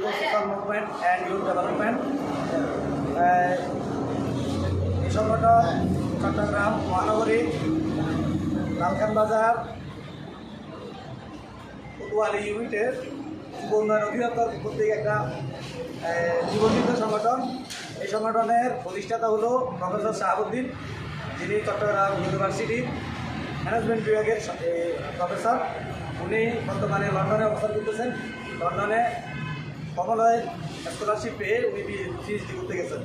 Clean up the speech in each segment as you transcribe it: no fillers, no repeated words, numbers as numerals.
Social movement and youth development এই সংগঠন চট্টগ্রাম মহানগরী লালখান বাজার কোতোয়ালি ইউনিটের যুব উন্নয়ন অধিদপ্তর কর্তৃক একটা নিবন্ধিত সংগঠন। এই সংগঠনের প্রতিষ্ঠাতা হলো প্রফেসর শাহাবুদ্দিন, যিনি চট্টগ্রাম ইউনিভার্সিটির ম্যানেজমেন্ট বিভাগের প্রফেসর। উনি বর্তমানে লন্ডনে অবস্থান করতেছেন। লন্ডনে কমনওয়েলথ স্কলারশিপ পেয়ে উনি পিএইচডি করতে গেছেন।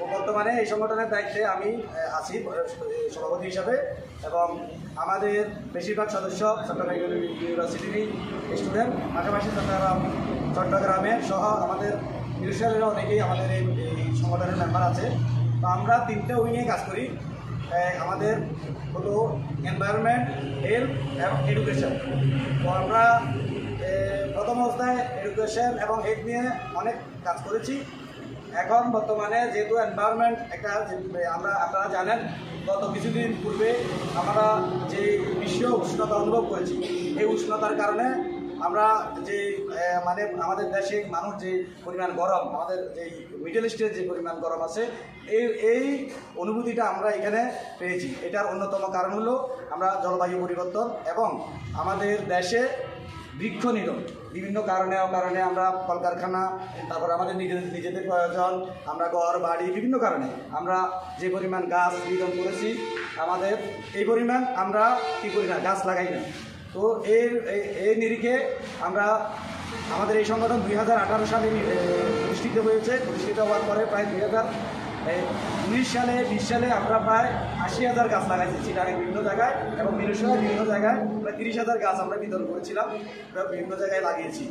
ও বর্তমানে এই সংগঠনের দায়িত্বে আমি আছি সভাপতি হিসাবে, এবং আমাদের বেশিরভাগ সদস্য চট্টগ্রাম ইউনিভার্সিটিরই স্টুডেন্ট। পাশাপাশি চট্টগ্রামের সহ আমাদের নিউশালের অনেকেই আমাদের এই সংগঠনের মেম্বার আছে। তো আমরা তিনটা উইংয়ে কাজ করি। আমাদের হলো এনভায়রনমেন্ট, হেলথ এবং এডুকেশন। তো আমরা প্রথম অবস্থায় এডুকেশন এবং হেলথ নিয়ে অনেক কাজ করেছি। এখন বর্তমানে যেহেতু এনভায়রনমেন্ট একটা আপনারা জানেন, গত কিছুদিন পূর্বে আমরা যে বিশ্ব উষ্ণতা অনুভব করেছি, এই উষ্ণতার কারণে আমরা যে আমাদের দেশে মানুষ যে পরিমাণ গরম, আমাদের যে মিডল ইস্টের যে পরিমাণ গরম আছে, এই অনুভূতিটা আমরা এখানে পেয়েছি। এটার অন্যতম কারণ হলো আমরা জলবায়ু পরিবর্তন এবং আমাদের দেশে বৃক্ষ নিধন। বিভিন্ন কারণে আমরা কলকারখানা, তারপর আমাদের নিজেদের প্রয়োজন, আমরা ঘর বাড়ি, বিভিন্ন কারণে আমরা যে পরিমাণ গাছ নিধন করেছি, আমাদের এই পরিমাণ আমরা কী করি না, গাছ লাগাই না। তো এই নিরিখে আমাদের এই সংগঠন 2018 সালে প্রতিষ্ঠিত হয়েছে। প্রতিষ্ঠিত হওয়ার পরে প্রায় 2019 সালে 20 সালে আমরা প্রায় 80,000 গাছ লাগাইছি চিটাগাং বিভিন্ন জায়গায়, এবং মিরসরাই বিভিন্ন জায়গায় প্রায় 30,000 গাছ আমরা বিতরণ করেছিলাম, বিভিন্ন জায়গায় লাগিয়েছি।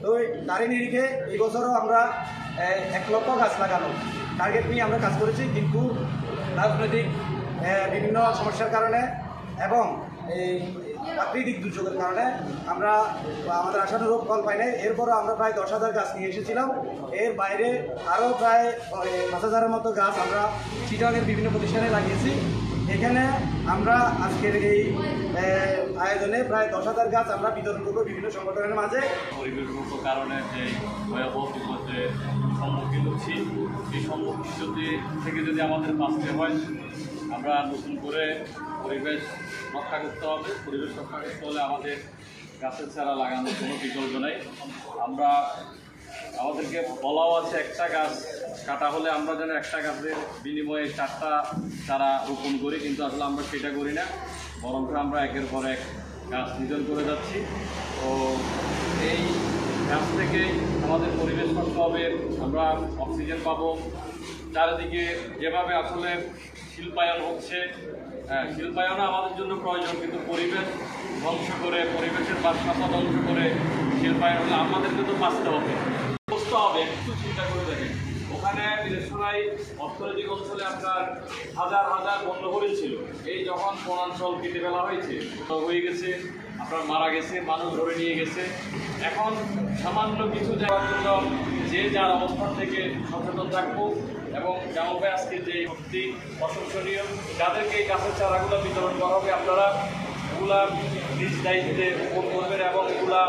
তো তারই নিরিখে এই বছরও আমরা 1 লক্ষ গাছ লাগানো টার্গেট নিয়ে আমরা কাজ করেছি। কিন্তু রাজনৈতিক বিভিন্ন সমস্যার কারণে এবং এই প্রাকৃতিক দুর্যোগের কারণে আমরা আমাদের আশানুরূপ ফল পাই নাই। এরপরও আমরা প্রায় 10,000 গাছ নিয়ে এসেছিলাম। এর বাইরে আরও প্রায় 5,000-এর মতো গাছ আমরা চিটাগাংয়ের বিভিন্ন প্রতিষ্ঠানে লাগিয়েছি। এখানে আমরা আজকের এই আয়োজনে প্রায় 10,000 গাছ আমরা বিতরণ করবো বিভিন্ন সংগঠনের মাঝে। পরিবেশগত কারণে যে ভয়াবহ বিপদের সম্মুখীন হচ্ছি, এই সম্মুখীন থেকে যদি আমাদের বাঁচতে হয়, আমরা নতুন করে পরিবেশ রক্ষা করতে হবে। পরিবেশ রক্ষা করতে হলে আমাদের গাছের চারা লাগানোর কোনো বিকল্প নেই। আমাদেরকে বলাও আছে, একটা গাছ কাটা হলে আমরা যেন একটা গাছের বিনিময়ে 4টা চারা রোপণ করি, কিন্তু আসলে আমরা সেটা করি না, বরং আমরা একের পর এক গাছ নিধন করে যাচ্ছি। তো এই গাছ থেকে আমাদের পরিবেশ নষ্ট হবে, আমরা অক্সিজেন পাবো। চারিদিকে যেভাবে আসলে শিল্পায়ন হচ্ছে, শিল্পায়নও আমাদের জন্য প্রয়োজন, কিন্তু পরিবেশ ধ্বংস করে, পরিবেশের ভারসাম্য ধ্বংস করে শিল্পায়ন হলে আমাদেরকে তো বাঁচতে হবে, বুঝতে হবে। একটু চিন্তা করে দেখেন, ওখানে মিরসরাই অর্থনৈতিক অঞ্চলে আপনার হাজার হাজার বন্যহরিণ ছিল। এই যখন বনাঞ্চল কেটে ফেলা হয়েছে, হয়ে গেছে, আপনার মারা গেছে, মানুষ ধরে নিয়ে গেছে। এখন সামান্য কিছু যাওয়ার জন্য যে যার অবস্থান থেকে সচেতন থাকবো, এবং যেমন ভাই আজকে যে সত্যি প্রশংসনীয়, যাদেরকে এই গাছের চারাগুলো বিতরণ করা হবে, আপনারা এগুলা নিজ দায়িত্বে রোপণ করবেন এবং এগুলা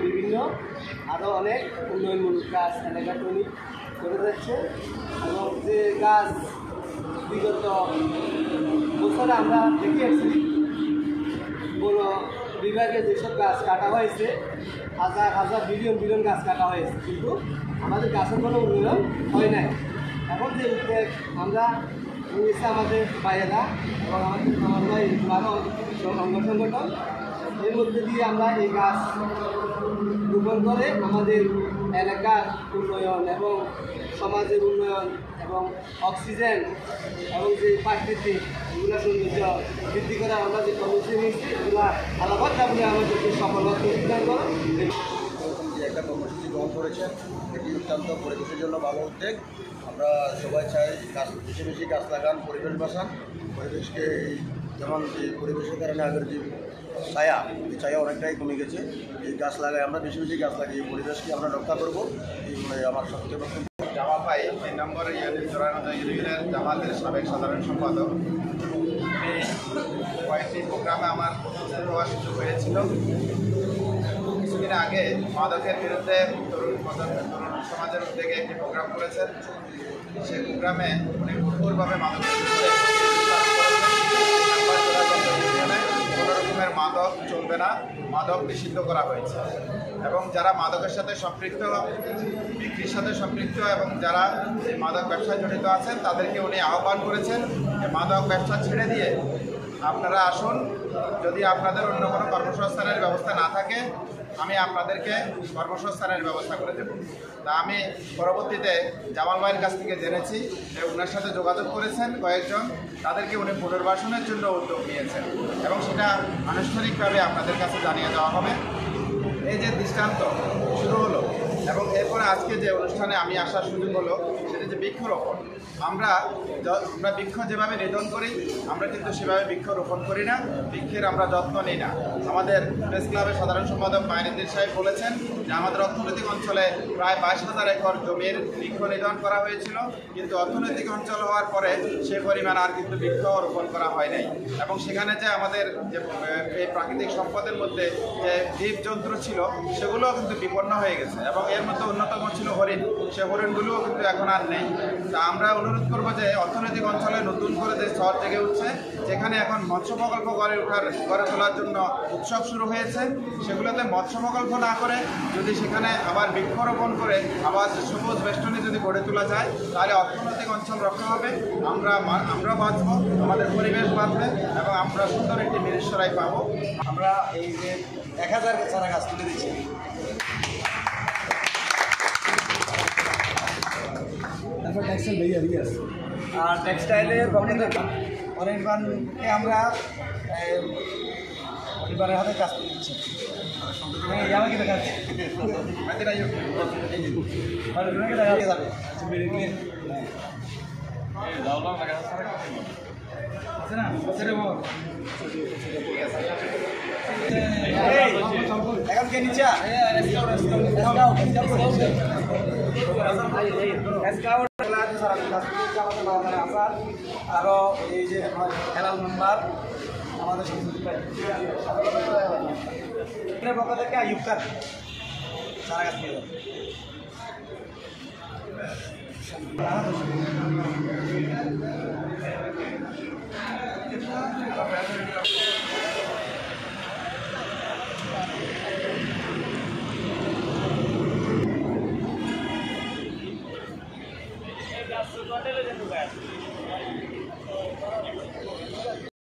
বিভিন্ন আরও অনেক উন্নয়নমূলক কাজ এলাকা তৈরি করে যাচ্ছে, এবং যে গাছ বিগত বছরে আমরা দেখিয়েছি বড় বিভাগে যেসব গাছ কাটা হয়েছে, হাজার হাজার বিলিয়ন গাছ কাটা হয়েছে, কিন্তু আমাদের গাছের কোনো উন্নয়ন হয় নাই। এখন যে উদ্যোগ আমরা নিয়েছে আমাদের বাইরেরা এবং আমাদের আরও অঙ্গ সংগঠন, এর মধ্যে দিয়ে আমরা এই গাছ রোপণ করে আমাদের এলাকার উন্নয়ন এবং সমাজের উন্নয়ন এবং অক্সিজেন এবং যে প্রাকৃতিক এগুলো সৌন্দর্য বৃদ্ধি করে আমরা যে কর্মসূচি নিচ্ছি এগুলো আলাদাভাবে আমাদেরকে সফলতা উদ্ধার করেন। যে একটা কর্মসূচি গ্রহণ করেছেন এটি অত্যন্ত পরিবেশের জন্য ভালো উদ্যোগ। আমরা সবাই চাই গাছ বেশি বেশি গাছ লাগান, পরিবেশ বাঁচান। পরিবেশকে যেমন যে পরিবেশের কারণে আগের যে ছায়া, এই ছায়া অনেকটাই কমে গেছে। এই গাছ লাগাই, আমরা বেশি বেশি গাছ লাগিয়ে পরিবেশকে আমরা রক্ষা করবো, এই আমার সবচেয়ে বক্তব্য। জামাল ভাই 3 নম্বর জোরানগর ইউনিয়নের জামাতের সাবেক সাধারণ সম্পাদক। কয়েকটি প্রোগ্রামে আমার উপস্থিত হওয়ার সুযোগ হয়েছিল। কিছুদিন আগে মাদকের বিরুদ্ধে তরুণ সমাজের উদ্যোগে একটি প্রোগ্রাম করেছেন। সেই প্রোগ্রামে উনি ভরপুরভাবে মাদকের বিরুদ্ধে কোনো রকমের মাদক চলবে না, মাদক নিষিদ্ধ করা হয়েছে। এবং যারা মাদকের সাথে সম্পৃক্ত, বিক্রির সাথে সম্পৃক্ত এবং যারা এই মাদক ব্যবসায় জড়িত আছেন তাদেরকে উনি আহ্বান করেছেন যে মাদক ব্যবসা ছেড়ে দিয়ে আপনারা আসুন। যদি আপনাদের অন্য কোনো কর্মসংস্থানের ব্যবস্থা না থাকে আমি আপনাদেরকে কর্মসংস্থানের ব্যবস্থা করে দেব। তা আমি পরবর্তীতে জামাল ভাইয়ের কাছ থেকে জেনেছি যে ওনার সাথে যোগাযোগ করেছেন কয়েকজন, তাদেরকে উনি পুনর্বাসনের জন্য উদ্যোগ নিয়েছেন এবং সেটা আনুষ্ঠানিকভাবে আপনাদের কাছে জানিয়ে দেওয়া হবে। এই যে দৃষ্টান্ত শুরু হলো এবং এরপরে আজকে যে অনুষ্ঠানে আমি আসার সুযোগ হলো সেটা যে বৃক্ষরোপণ। আমরা বৃক্ষ যেভাবে নিধন করি আমরা কিন্তু সেভাবে বৃক্ষ রোপণ করি না, বৃক্ষের আমরা যত্ন নিই না। আমাদের প্রেস ক্লাবের সাধারণ সম্পাদক মাইনুদ্দিন সাহেব বলেছেন যে আমাদের অর্থনৈতিক অঞ্চলে প্রায় 22,000 একর জমির বৃক্ষ নিধন করা হয়েছিল, কিন্তু অর্থনৈতিক অঞ্চল হওয়ার পরে সে পরিমাণ আর কিন্তু বৃক্ষ রোপণ করা হয় নাই। এবং সেখানে যে আমাদের যে এই প্রাকৃতিক সম্পদের মধ্যে যে জীবজন্তু ছিল সেগুলোও কিন্তু বিপন্ন হয়ে গেছে এবং এর মধ্যে অন্যতম ছিল হরিণ। সে হরিণগুলোও কিন্তু এখন আর নেই। তা আমরা অনুরোধ করবো যে অর্থনৈতিক অঞ্চলে নতুন করে যে শহর জেগে উঠছে, যেখানে এখন মৎস্য প্রকল্প গড়ে তোলার জন্য উৎসব শুরু হয়েছে, সেগুলোতে মৎস্য প্রকল্প না করে যদি সেখানে আবার বৃক্ষরোপণ করে আবার সবুজ বেষ্টনী যদি গড়ে তোলা যায় তাহলে অর্থনৈতিক অঞ্চল রক্ষা হবে, আমরা বাঁচবো, আমাদের পরিবেশ বাঁচবে এবং আমরা সুন্দর একটি মিরেশ্বরাই পাবো। আমরা এই যে 1000 চারা গাছ তুলে দিচ্ছি। আর টেক্সটাইলের অনির্বাণকে আমরা পরিবারের হাতে কাজ করে দিচ্ছি। আমাকে দেখা যাচ্ছে এখন কে নিচে আরো এই যে খেলার মেম্বার আমাদের পক্ষ থেকে আইয়ুব খান সারা গাছ নিয়ে